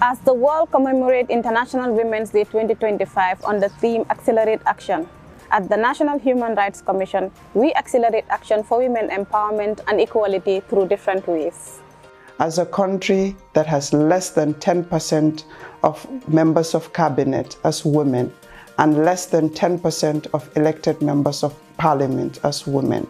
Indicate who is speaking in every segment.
Speaker 1: As the world commemorates International Women's Day 2025 on the theme Accelerate Action, at the National Human Rights Commission, we accelerate action for women empowerment and equality through different ways.
Speaker 2: As a country that has less than 10% of members of cabinet as women and less than 10% of elected members of parliament as women,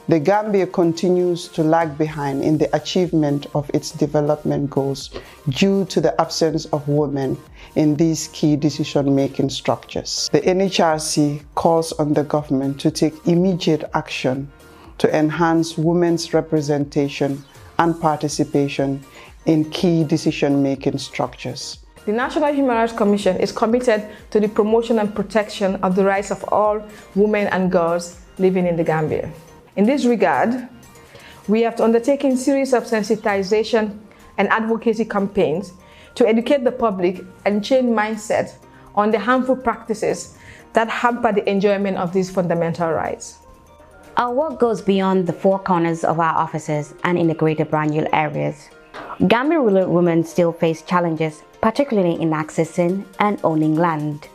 Speaker 2: the Gambia continues to lag behind in the achievement of its development goals due to the absence of women in these key decision-making structures. The NHRC calls on the government to take immediate action to enhance women's representation and participation in key decision-making structures.
Speaker 3: The National Human Rights Commission is committed to the promotion and protection of the rights of all women and girls living in the Gambia. In this regard, we have undertaken a series of sensitization and advocacy campaigns to educate the public and change mindset on the harmful practices that hamper the enjoyment of these fundamental rights.
Speaker 4: Our work goes beyond the four corners of our offices and in the greater Banjul areas. Gambian rural women still face challenges, particularly in accessing and owning land.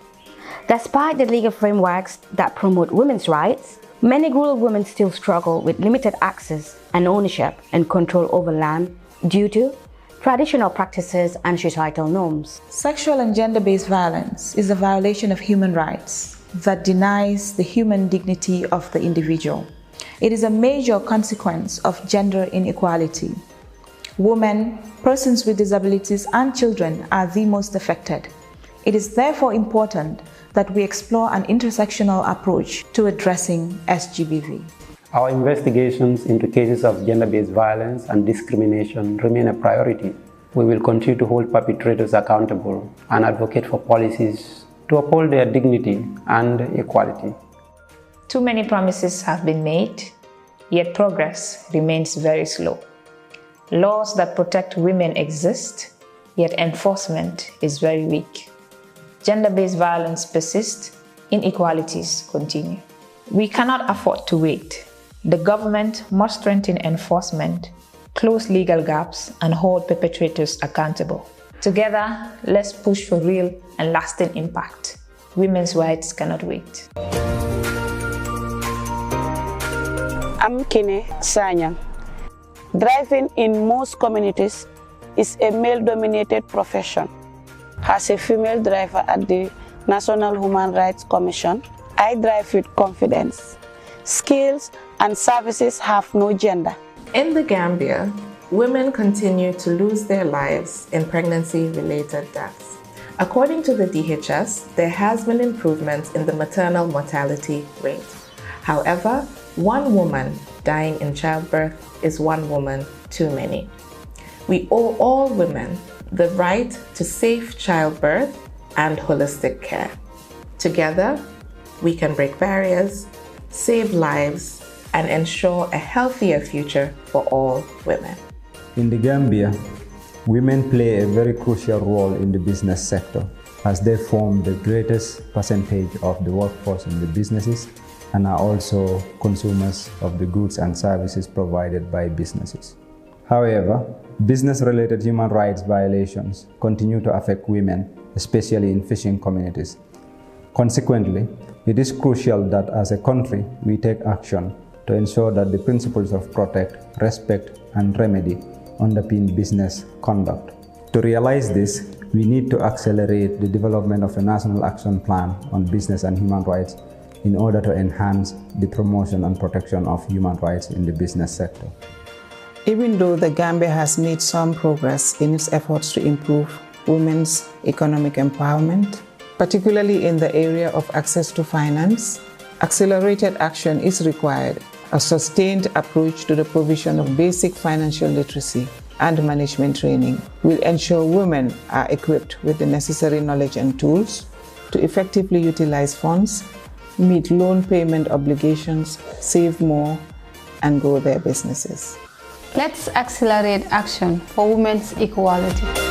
Speaker 4: Despite the legal frameworks that promote women's rights, many rural women still struggle with limited access and ownership and control over land due to traditional practices and societal norms.
Speaker 5: Sexual and gender-based violence is a violation of human rights that denies the human dignity of the individual. It is a major consequence of gender inequality. Women, persons with disabilities, and children are the most affected. It is therefore important that we explore an intersectional approach to addressing SGBV.
Speaker 6: Our investigations into cases of gender-based violence and discrimination remain a priority. We will continue to hold perpetrators accountable and advocate for policies to uphold their dignity and equality.
Speaker 7: Too many promises have been made, yet progress remains very slow. Laws that protect women exist, yet enforcement is very weak. Gender-based violence persists, inequalities continue. We cannot afford to wait. The government must strengthen enforcement, close legal gaps, and hold perpetrators accountable. Together, let's push for real and lasting impact. Women's rights cannot wait.
Speaker 1: I'm Kine Sanyang. Driving in most communities is a male-dominated profession. As a female driver at the National Human Rights Commission, I drive with confidence. Skills and services have no gender.
Speaker 8: In the Gambia, women continue to lose their lives in pregnancy-related deaths. According to the DHS, there has been improvements in the maternal mortality rate. However, one woman dying in childbirth is one woman too many. We owe all women the right to safe childbirth and holistic care. Together, we can break barriers, save lives, and ensure a healthier future for all women.
Speaker 9: In the Gambia, women play a very crucial role in the business sector as they form the greatest percentage of the workforce in the businesses and are also consumers of the goods and services provided by businesses. However, business-related human rights violations continue to affect women, especially in fishing communities. Consequently, it is crucial that as a country, we take action to ensure that the principles of protect, respect, and remedy underpin business conduct. To realize this, we need to accelerate the development of a national action plan on business and human rights in order to enhance the promotion and protection of human rights in the business sector.
Speaker 2: Even though the Gambia has made some progress in its efforts to improve women's economic empowerment, particularly in the area of access to finance, accelerated action is required. A sustained approach to the provision of basic financial literacy and management training will ensure women are equipped with the necessary knowledge and tools to effectively utilize funds, meet loan payment obligations, save more, and grow their businesses.
Speaker 10: Let's accelerate action for women's equality.